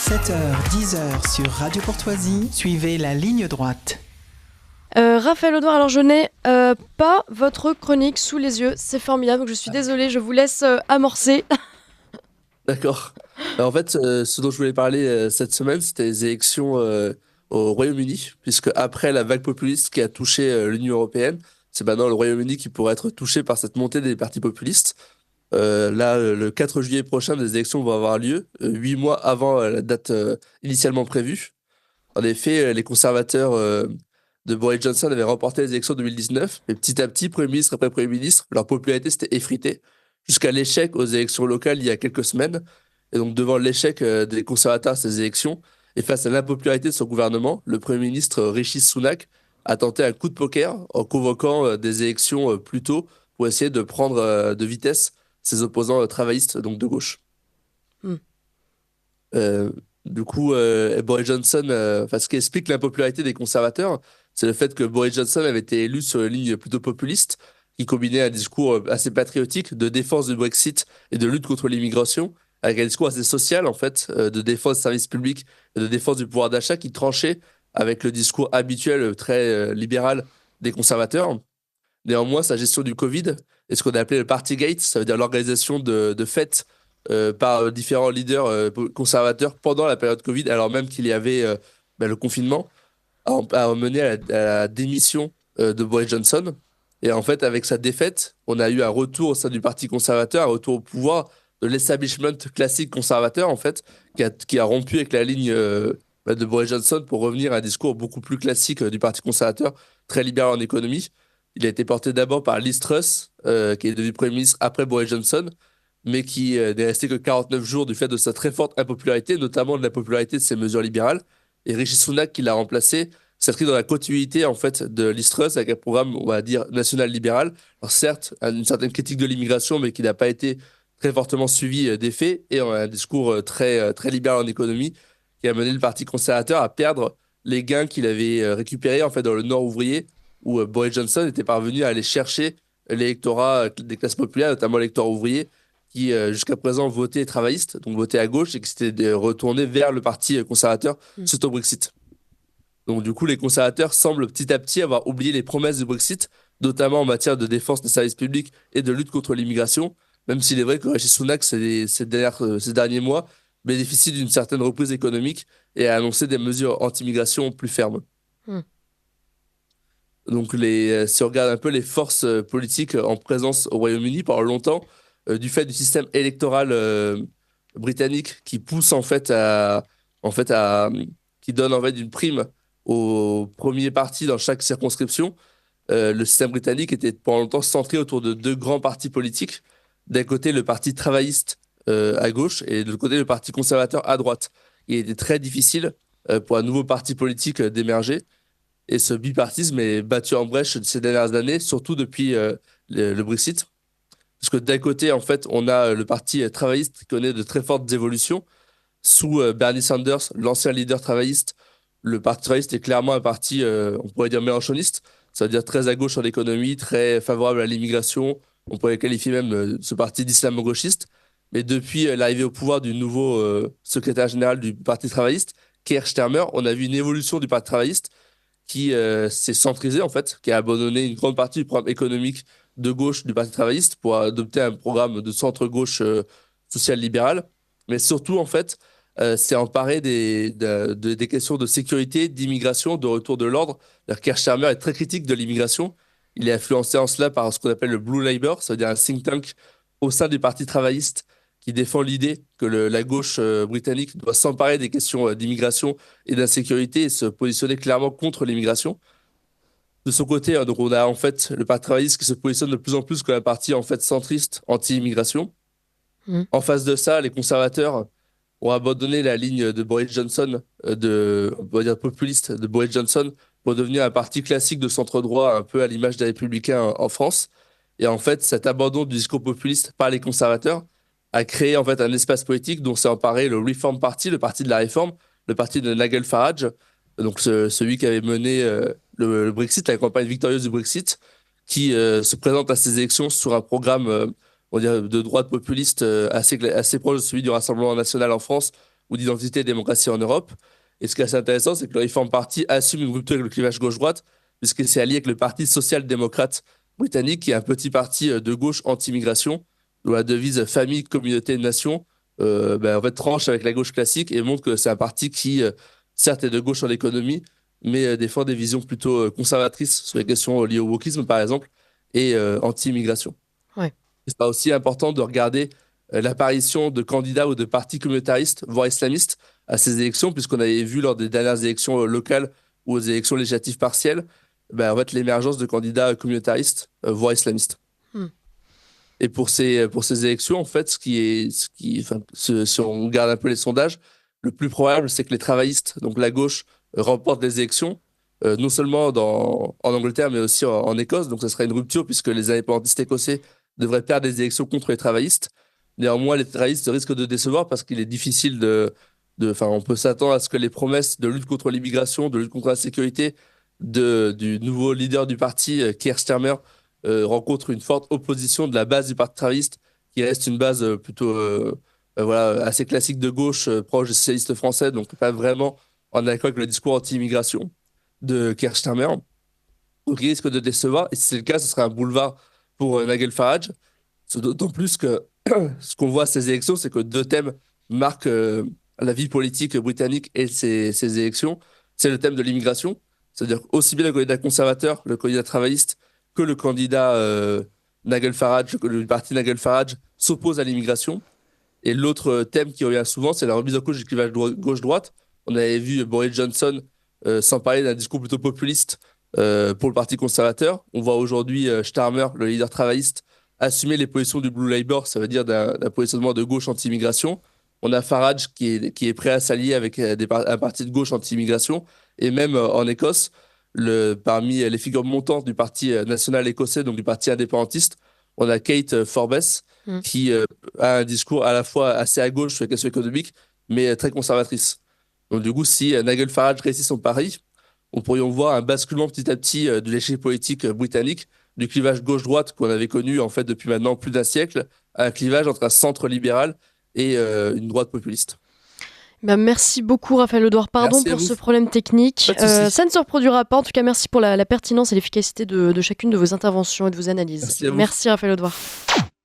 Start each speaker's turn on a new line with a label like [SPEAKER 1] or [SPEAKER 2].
[SPEAKER 1] 7h, 10h sur Radio Courtoisie, suivez la ligne droite.
[SPEAKER 2] Raphaël Audouard, alors je n'ai pas votre chronique sous les yeux, c'est formidable, donc je suis désolée, je vous laisse amorcer.
[SPEAKER 3] D'accord. Alors, en fait, ce dont je voulais parler cette semaine, c'était les élections au Royaume-Uni, puisque après la vague populiste qui a touché l'Union européenne, c'est maintenant le Royaume-Uni qui pourrait être touché par cette montée des partis populistes. Le 4 juillet prochain, des élections vont avoir lieu, 8 mois avant la date initialement prévue. En effet, les conservateurs de Boris Johnson avaient remporté les élections de 2019, et petit à petit, Premier ministre après Premier ministre, leur popularité s'était effritée, jusqu'à l'échec aux élections locales il y a quelques semaines. Et donc, devant l'échec des conservateurs à ces élections, et face à l'impopularité de son gouvernement, le Premier ministre Rishi Sunak a tenté un coup de poker en convoquant des élections plus tôt pour essayer de prendre de vitesse ses opposants travaillistes, donc de gauche.
[SPEAKER 2] Hmm.
[SPEAKER 3] Du coup, Boris Johnson, ce qui explique l'impopularité des conservateurs, c'est le fait que Boris Johnson avait été élu sur une ligne plutôt populiste, qui combinait un discours assez patriotique de défense du Brexit et de lutte contre l'immigration, avec un discours assez social, en fait, de défense des services publics et de défense du pouvoir d'achat, qui tranchait avec le discours habituel, très libéral des conservateurs. Néanmoins, sa gestion du Covid et ce qu'on a appelé le Partygate, ça veut dire l'organisation de fêtes par différents leaders conservateurs pendant la période Covid, alors même qu'il y avait le confinement, a mené à la démission de Boris Johnson. Et en fait, avec sa défaite, on a eu un retour au sein du Parti conservateur, un retour au pouvoir de l'establishment classique conservateur, en fait, qui a rompu avec la ligne de Boris Johnson pour revenir à un discours beaucoup plus classique du Parti conservateur, très libéral en économie. Il a été porté d'abord par Liz Truss, qui est devenu Premier ministre après Boris Johnson, mais qui n'est resté que 49 jours du fait de sa très forte impopularité, notamment de la popularité de ses mesures libérales. Et Rishi Sunak, qui l'a remplacé, s'inscrit dans la continuité en fait de Liz Truss avec un programme, on va dire, national libéral. Alors certes, une certaine critique de l'immigration, mais qui n'a pas été très fortement suivi des faits, et un discours très libéral en économie, qui a mené le Parti conservateur à perdre les gains qu'il avait récupérés en fait dans le Nord ouvrier, où Boris Johnson était parvenu à aller chercher l'électorat des classes populaires, notamment l'électorat ouvrier, qui jusqu'à présent votait travailliste, donc votait à gauche, et qui s'était retourné vers le Parti conservateur suite au Brexit. Donc du coup, les conservateurs semblent petit à petit avoir oublié les promesses du Brexit, notamment en matière de défense des services publics et de lutte contre l'immigration, même s'il est vrai que Rishi Sunak, ces derniers mois, bénéficie d'une certaine reprise économique et a annoncé des mesures anti-immigration plus fermes. Donc, si on regarde un peu les forces politiques en présence au Royaume-Uni pendant longtemps, du fait du système électoral britannique qui pousse qui donne en fait une prime au premier parti dans chaque circonscription, le système britannique était pendant longtemps centré autour de deux grands partis politiques. D'un côté, le parti travailliste à gauche et de l'autre côté, le parti conservateur à droite. Il était très difficile pour un nouveau parti politique d'émerger. Et ce bipartisme est battu en brèche ces dernières années, surtout depuis le Brexit. Parce que d'un côté, en fait, on a le parti travailliste qui connaît de très fortes évolutions. Sous Bernie Sanders, l'ancien leader travailliste, le parti travailliste est clairement un parti, on pourrait dire mélanchoniste. Ça veut dire très à gauche en économie, très favorable à l'immigration. On pourrait qualifier même ce parti d'islamo-gauchiste. Mais depuis l'arrivée au pouvoir du nouveau secrétaire général du Parti travailliste, Keir Starmer, on a vu une évolution du Parti travailliste qui s'est centrisé, en fait, qui a abandonné une grande partie du programme économique de gauche du Parti travailliste pour adopter un programme de centre-gauche social-libéral. Mais surtout, en fait, s'est emparé des questions de sécurité, d'immigration, de retour de l'ordre. Keir Starmer est très critique de l'immigration. Il est influencé en cela par ce qu'on appelle le Blue Labour, ça veut dire un think tank au sein du Parti travailliste qui défend l'idée que la gauche britannique doit s'emparer des questions d'immigration et d'insécurité et se positionner clairement contre l'immigration. De son côté, donc on a en fait le Parti travailliste qui se positionne de plus en plus comme un parti en fait centriste anti-immigration. En face de ça, les conservateurs ont abandonné la ligne de Boris Johnson, on va dire populiste de Boris Johnson, pour devenir un parti classique de centre-droit, un peu à l'image des Républicains en France. Et en fait, cet abandon du discours populiste par les conservateurs a créé en fait un espace politique dont s'est emparé le Reform Party, le parti de la réforme, le parti de Nigel Farage, donc celui qui avait mené le Brexit, la campagne victorieuse du Brexit, qui se présente à ces élections sur un programme on va dire, de droite populiste assez proche de celui du Rassemblement national en France, ou d'identité et démocratie en Europe. Et ce qui est assez intéressant, c'est que le Reform Party assume une rupture avec le clivage gauche-droite, puisqu'il s'est allié avec le Parti social-démocrate britannique, qui est un petit parti de gauche anti-immigration, dont la devise famille, communauté, nation, en fait, tranche avec la gauche classique et montre que c'est un parti qui, certes, est de gauche en économie, mais défend des visions plutôt conservatrices sur les questions liées au wokisme, par exemple, et anti-immigration.
[SPEAKER 2] Ouais.
[SPEAKER 3] C'est pas aussi important de regarder l'apparition de candidats ou de partis communautaristes, voire islamistes, à ces élections, puisqu'on avait vu lors des dernières élections locales ou aux élections législatives partielles, en fait, l'émergence de candidats communautaristes, voire islamistes. Et pour ces élections, en fait, si on regarde un peu les sondages, le plus probable, c'est que les travaillistes, donc la gauche, remportent les élections, non seulement en Angleterre, mais aussi en Écosse. Donc, ce serait une rupture puisque les indépendantistes écossais devraient perdre des élections contre les travaillistes. Néanmoins, les travaillistes risquent de décevoir parce qu'il est difficile on peut s'attendre à ce que les promesses de lutte contre l'immigration, de lutte contre la sécurité du nouveau leader du parti, Keir Starmer, rencontrent une forte opposition de la base du Parti travailliste, qui reste une base plutôt assez classique de gauche, proche des socialistes français, donc pas vraiment en accord avec le discours anti-immigration de Keir Starmer. Donc il risque de décevoir, et si c'est le cas, ce serait un boulevard pour Nigel Farage. D'autant plus que ce qu'on voit à ces élections, c'est que deux thèmes marquent la vie politique britannique et ces élections. C'est le thème de l'immigration, c'est-à-dire aussi bien le candidat conservateur, le candidat travailliste, que le candidat Nigel Farage, le parti Nigel Farage, s'oppose à l'immigration. Et l'autre thème qui revient souvent, c'est la remise en cause du clivage gauche-droite. On avait vu Boris Johnson s'emparer d'un discours plutôt populiste pour le Parti conservateur. On voit aujourd'hui Starmer, le leader travailliste, assumer les positions du Blue Labour, ça veut dire d'un positionnement de gauche anti-immigration. On a Farage qui est prêt à s'allier avec un parti de gauche anti-immigration. Et même en Écosse, parmi les figures montantes du Parti national écossais, donc du Parti indépendantiste, on a Kate Forbes qui a un discours à la fois assez à gauche sur les questions économiques, mais très conservatrice. Donc du coup, si Nigel Farage réussit son pari, on pourrait voir un basculement petit à petit de l'échec politique britannique, du clivage gauche-droite qu'on avait connu en fait depuis maintenant plus d'un siècle, à un clivage entre un centre libéral et une droite populiste.
[SPEAKER 2] Merci beaucoup Raphaël Audouard, pardon pour ce problème technique. Ça ne se reproduira pas, en tout cas merci pour la pertinence et l'efficacité de chacune de vos interventions et de vos analyses.
[SPEAKER 3] Merci Raphaël
[SPEAKER 2] Audouard.